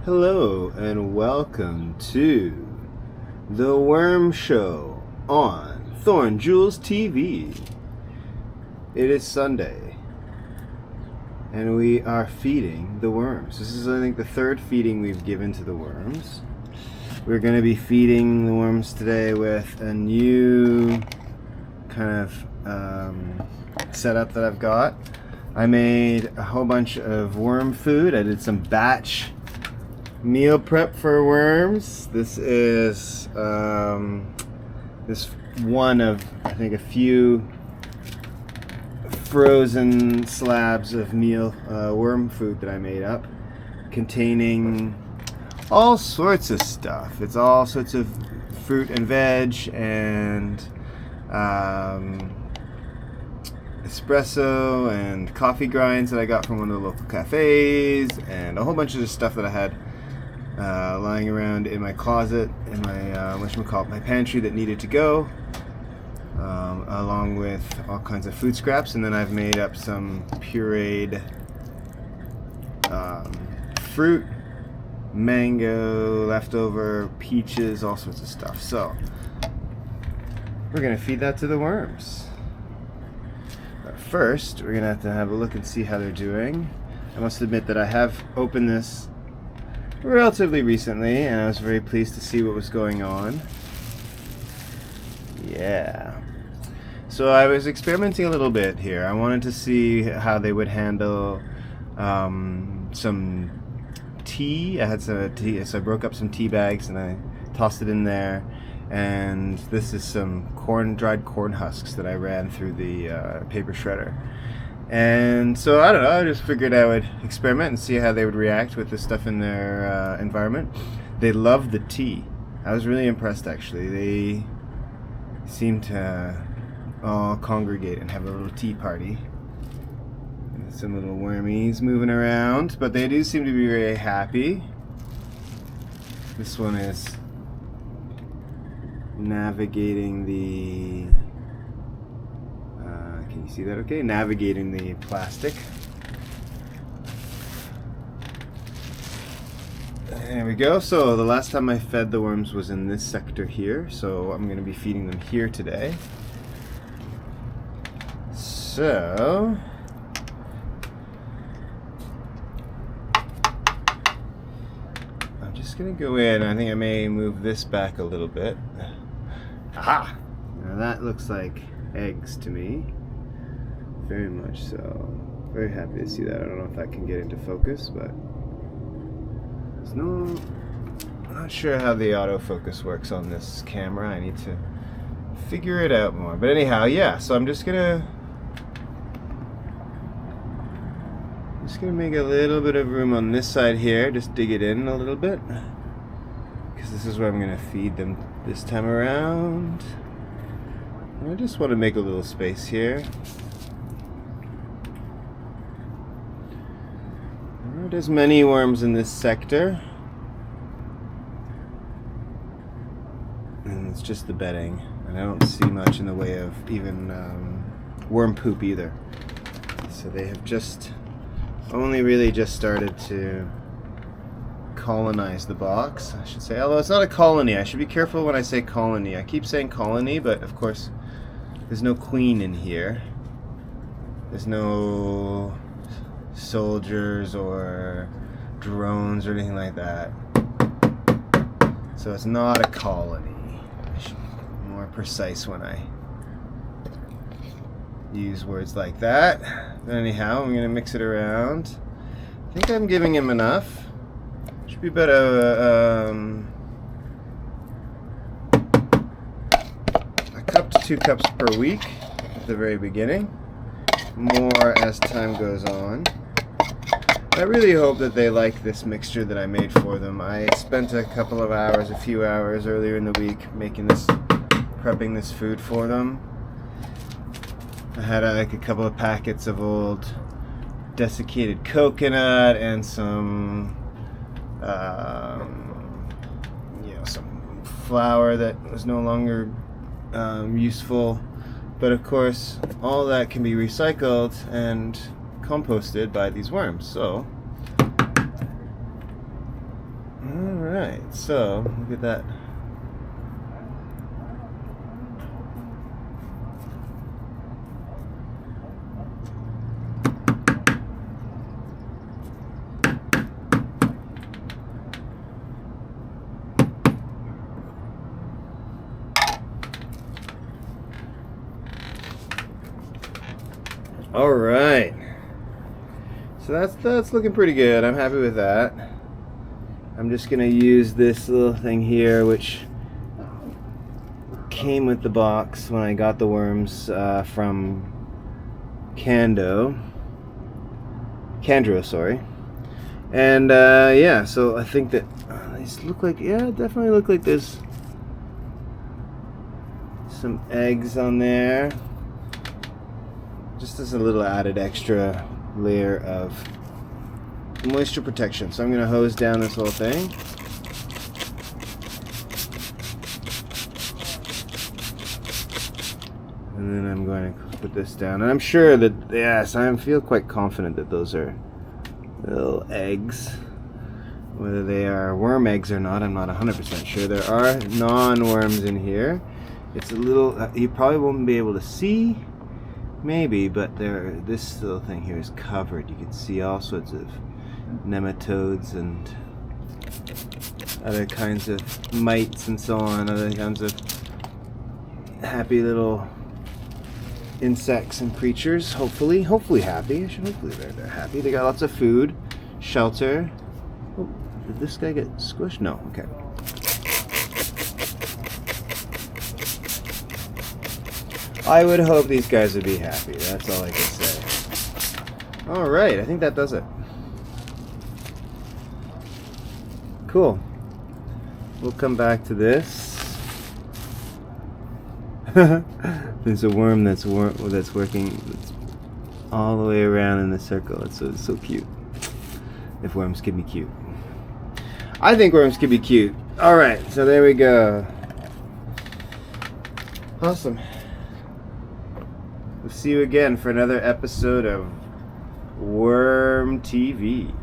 Hello and welcome to the Worm Show on Thorne Jules TV. It is Sunday and we are feeding the worms. This is, I think, the third feeding we've given to the worms. We're going to be feeding the worms today with a new kind of setup that I've got. I made a whole bunch of worm food. I did some batch meal prep for worms. This is this one of, I think, a few frozen slabs of meal worm food that I made up, containing all sorts of stuff. It's all sorts of fruit and veg and espresso and coffee grinds that I got from one of the local cafes, and a whole bunch of stuff that I had lying around in my closet, in my my pantry that needed to go, along with all kinds of food scraps. And then I've made up some pureed fruit, mango, leftover peaches, all sorts of stuff. So we're gonna feed that to the worms. But first, we're gonna have a look and see how they're doing. I must admit that I have opened this relatively recently, and I was very pleased to see what was going on. Yeah. So I was experimenting a little bit here. I wanted to see how they would handle some tea. I had some tea, so I broke up some tea bags and I tossed it in there. And this is some dried corn husks that I ran through the paper shredder. And so, I don't know, I just figured I would experiment and see how they would react with this stuff in their environment. They loved the tea. I was really impressed, actually. They seemed to all congregate and have a little tea party. And some little wormies moving around, but they do seem to be very happy. This one is navigating the can you see that okay? Navigating the plastic. There we go. So the last time I fed the worms was in this sector here, so I'm going to be feeding them here today. So I'm just going to go in. I think I may move this back a little bit. Aha! Now that looks like eggs to me. Very much so. Very happy to see that. I don't know if that can get into focus, but I'm not sure how the autofocus works on this camera. I need to figure it out more. But anyhow, yeah, so I'm just gonna make a little bit of room on this side here, just dig it in a little bit, because this is where I'm gonna feed them this time around. And I just want to make a little space here. There's many worms in this sector, and it's just the bedding, and I don't see much in the way of even worm poop either. So they have only really just started to colonize the box, I should say. Although it's not a colony. I should be careful when I say colony. I keep saying colony, but of course there's no queen in here. There's no soldiers or drones or anything like that. So it's not a colony. I should be more precise when I use words like that. But anyhow, I'm going to mix it around. I think I'm giving him enough. Should be about a cup to 2 cups per week at the very beginning. More as time goes on. I really hope that they like this mixture that I made for them. I spent a few hours earlier in the week prepping this food for them. I had a couple of packets of old desiccated coconut and some some flour that was no longer useful. But of course, all that can be recycled and composted by these worms. So Alright, so look at that. All right, so that's looking pretty good. I'm happy with that. I'm just gonna use this little thing here, which came with the box when I got the worms from Candro, sorry. And yeah, so I think that these look like, yeah, definitely look like there's some eggs on there. Just as a little added extra layer of moisture protection. So I'm going to hose down this whole thing. And then I'm going to put this down. And I'm sure that, yes, I feel quite confident that those are little eggs. Whether they are worm eggs or not, I'm not 100% sure. There are non-worms in here. It's a little, you probably won't be able to see. Maybe, but this little thing here is covered. You can see all sorts of nematodes and other kinds of mites and so on, other kinds of happy little insects and creatures. Hopefully happy. Hopefully they're happy. They got lots of food, shelter. Oh, did this guy get squished? No. Okay. I would hope these guys would be happy. That's all I can say. Alright, I think that does it. Cool. We'll come back to this. There's a worm that's working all the way around in the circle. It's so cute. If worms can be cute. I think worms can be cute. Alright, so there we go. Awesome. We'll see you again for another episode of Worm TV.